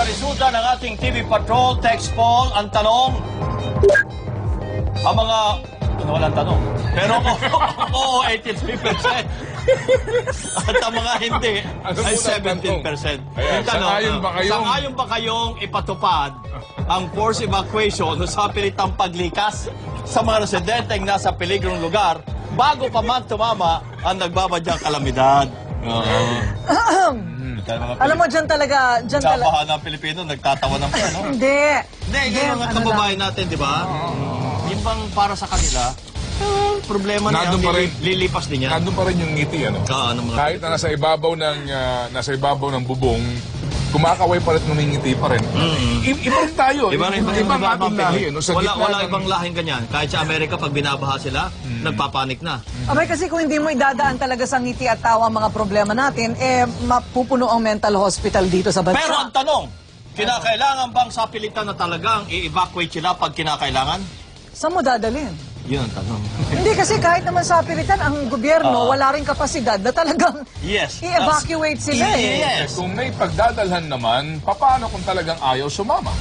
resulta ng ating TV Patrol text poll. Ang tanong, ang mga... walang tanong. Pero oo, 83%. At ang mga hindi ay 17%. Yung tanong, sangayon ba kayong ipatupad ang forced evacuation sa pilitang paglikas sa mga residenteng nasa peligrong lugar bago pa man tumama ang nagbabadyang kalamidad? Alam mo, dyan talaga... Sabahan ng Pilipino, nagtatawa ng pa, no? Hindi. Hindi, yung mga kababayan natin, di ba? Yung bang para sa kanila, problema na yan, lilipas din yan. Nandun pa rin yung ngiti, ano? Kahit na nasa ibabaw ng bubong, kumakaway pa rin, ngumingiti pa rin. Iba rin tayo. Ibang ating lahi. Wala ibang lahing ganyan. Kahit sa Amerika, pag binabaha sila, nagpapanik na. Abay, kasi kung hindi mo idadaan talaga sa ngiti at tawa ang mga problema natin, mapupuno ang mental hospital dito sa bansa. Pero ang tanong, kinakailangan bang sa pilitan na talagang i-evacuate sila pag kinakailangan? Saan mo dadalhin? Yun ang tanong. Hindi, kasi kahit naman sa pilitan, ang gobyerno, wala rin kapasidad na talagang i-evacuate sila Yes. Kung may pagdadalhan naman, paano kung talagang ayaw sumama?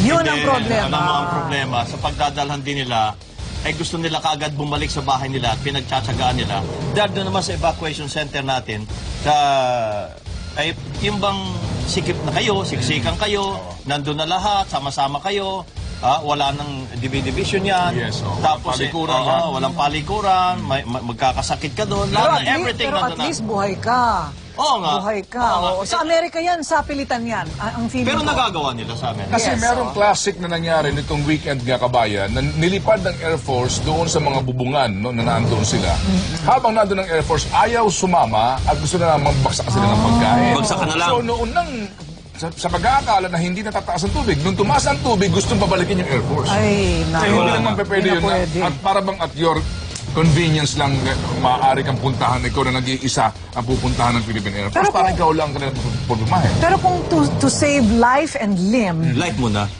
Yun ang problema. Ano ang problema? Sa pagdadalhan din nila, ay gusto nila kaagad bumalik sa bahay nila at pinagtsatsagaan nila. Dahil doon naman sa evacuation center natin, ay yung bang sikip na kayo, siksikan kayo, nandun na lahat, sama-sama kayo, wala nang division yan. Yes, tapos walang palikuran, magkakasakit ka doon, lahat na everything pero nandun at na. least buhay ka. Oo nga. Buhay ka. Sa Amerika yan, sa pilitan yan. Ang feeling Pero ko. nagagawa nila sa amin. Kasi merong classic na nangyari nitong weekend nga kabayan, na nilipad ng Air Force doon sa mga bubungan, no, na naandun sila. Habang nandun ng Air Force, ayaw sumama at gusto na naman magbaksak sila ng pagkain. Bagsak ka na lang. So noon nang sa pag-aakala na hindi natataas ang tubig, nung tumaas ang tubig, gustong pabalikin yung Air Force. Ay, Hindi naman pwede yun. At para bang at your convenience lang, maaari kang puntahan, ikaw na nag-iisa ang pupuntahan ng Philippine Air Force, parang ikaw lang ka na pupumahin. Pero kung to save life and limb, Life muna.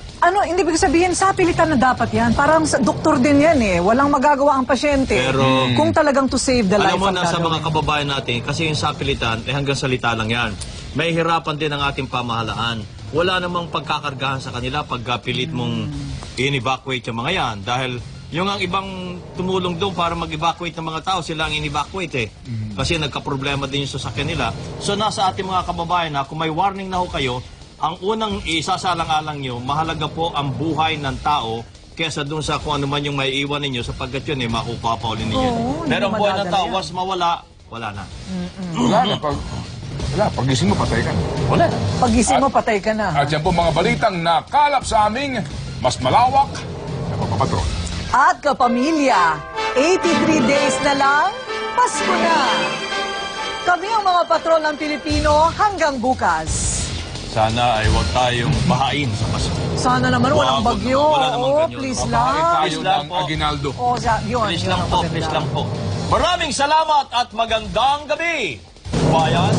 hindi ibig sabihin, sa pilitan na dapat yan. Parang sa doktor din yan Walang magagawa ang pasyente. Pero, kung talagang to save the life alam mo ang na sa gagawin. mga kababayan natin, kasi yung sapilitan, hanggang salita lang yan. May hirapan din ang ating pamahalaan. Wala namang pagkakargahan sa kanila pag pilit mong in-evacuate yung mga yan. Dahil yung ang ibang tumulong doon para mag-evacuate ng mga tao, sila ang in-evacuate Kasi nagka-problema din yung sasakyan nila. So nasa ating mga kababayan na, kung may warning na ho kayo, ang unang isasalang-alang nyo, mahalaga po ang buhay ng tao kesa doon sa kung ano man yung may iwan ninyo sapagkat yun makukuha pa ulit ninyo. Pero ang buhay ng tao, once mawala, wala na. Wala na. Pagising mo, patay ka na. Wala na. Pagising mo, patay ka na. At yan po mga balitang nakalap sa aming mas malawak na pagpapatrol. At kapamilya, 83 days na lang, Pasko na. Kami ang mga patrol ng Pilipino hanggang bukas. Sana ay huwag tayong bahain sa Pasko. Sana naman walang bagyo. Wala namang ganyan. Please Mapakain lang. tayo ng Aguinaldo. Yun. Please yun lang ang po, maganda. please lang po. Maraming salamat at magandang gabi, bayan.